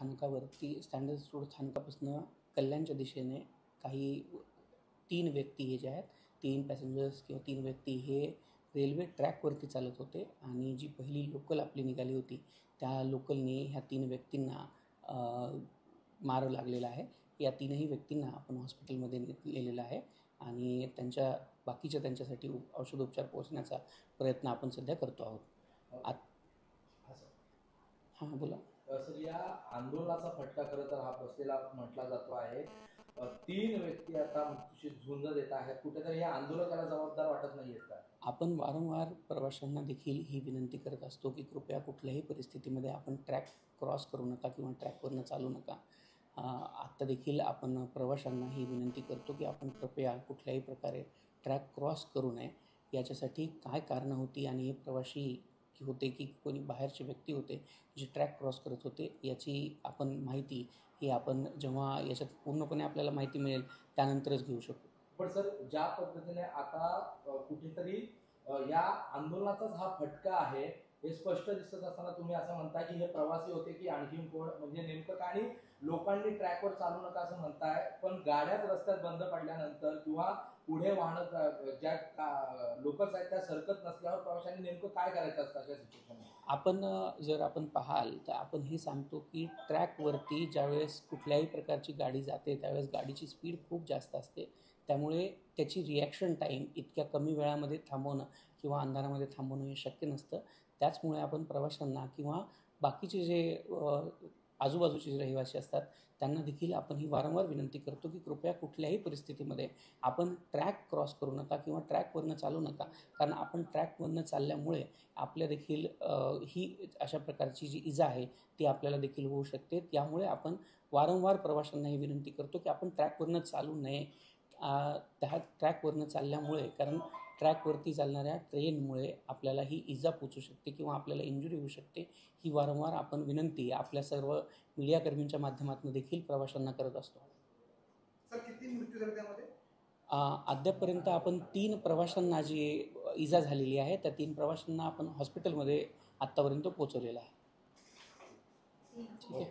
स्थानकावरती standard road स्थानकापासून कल्याणच्या दिशेने काही 3 व्यक्ती हे जे आहेत 3 पॅसेंजर्स किंवा 3 व्यक्ती हे रेल्वे ट्रॅकवरती चालत होते आणि जी पहिली लोकल आपली निघाली होती त्या लोकलने ह्या 3 व्यक्तींना मार लागलेला आहे. या 3ही व्यक्तींना आपण हॉस्पिटलमध्ये नेलेलं आहे आणि बाकीच्या त्यांच्यासाठी औषधोपचार पोहोचण्याचा प्रयत्न आपण सध्या करतो आहोत. हां बोला. सर, या आंदोलनाचा फटका खरं तर हा बसलेला म्हटला जातो आहे. 3 व्यक्ती आता मृत्यूशी झुंज देत आहेत. कुठेतरी या आंदोलकाला जबाबदार वाटत नाहीयेत का? आपण वारंवार प्रवाशांना देखील ही विनंती करत असतो की कृपया कुठल्याही परिस्थितीमध्ये आपण ट्रॅक क्रॉस करू नका किंवा ट्रॅकवरनं चालू नका. आत्ता देखील आपण प्रवाशांना ही विनंती करतो की आपण कृपया कुठल्याही प्रकारे ट्रॅक क्रॉस करू नये. याच्यासाठी काय कारणं होती आणि हे प्रवासी होते की कोणी बाहेरचे व्यक्ती होते जे ट्रॅक क्रॉस करत होते याची आपण माहिती ही आपण जेव्हा याच्यात पूर्णपणे आपल्याला माहिती मिळेल त्यानंतरच घेऊ शकू. पण सर, ज्या पद्धतीने आता कुठेतरी या आंदोलनाचाच हा फटका आहे हे स्पष्ट दिसत असताना तुम्ही असं म्हणता की हे प्रवासी होते की आणखीन कोण, म्हणजे नेमकं काय? आणि लोकांनी ट्रॅकवर चालू नका असं म्हणताय, पण गाड्याच रस्त्यात बंद पडल्यानंतर किंवा पुढे वाहनं ज्या लोकल्स आहेत त्या सरकत नसल्यावर प्रवाशांनी नेमकं काय करायचं असतं अशा सिच्युएशनमध्ये? जर आपण पाहाल तर आपण हे सांगतो की ट्रॅकवरती ज्यावेळेस कुठल्याही प्रकारची गाडी जाते त्यावेळेस गाडीची स्पीड खूप जास्त असते. त्यामुळे त्याची रिॲक्शन टाईम इतक्या कमी वेळामध्ये थांबवणं किंवा अंधारामध्ये थांबवणं हे शक्य नसतं. त्याचमुळे आपण प्रवाशांना किंवा बाकीचे जे आजूबाजूचे जे रहिवासी असतात त्यांना देखील आपण ही वारंवार विनंती करतो की कृपया कुठल्याही परिस्थितीमध्ये आपण ट्रॅक क्रॉस करू नका किंवा ट्रॅकवरनं चालू नका. कारण आपण ट्रॅकवरनं चालल्यामुळे आपल्या देखील ही अशा प्रकारची जी इजा आहे ती आपल्याला देखील होऊ शकते. त्यामुळे आपण वारंवार प्रवाशांना ही विनंती करतो की आपण ट्रॅकवरनं चालू नये. त्या ट्रॅकवरनं चालल्यामुळे कारण ट्रॅकवरती चालणाऱ्या ट्रेनमुळे आपल्याला ही इजा पोचू शकते किंवा आपल्याला इंजुरी होऊ शकते. ही वारंवार आपण विनंती आपल्या सर्व मीडियाकर्मींच्या माध्यमातून देखील प्रवाशांना करत असतो. सर, किती मृत्यू झाले त्यामध्ये? अद्यापपर्यंत आपण 3 प्रवाशांना जी इजा झालेली आहे त्या 3 प्रवाशांना आपण हॉस्पिटलमध्ये आत्तापर्यंत पोहोचवलेलं आहे. ठीक आहे.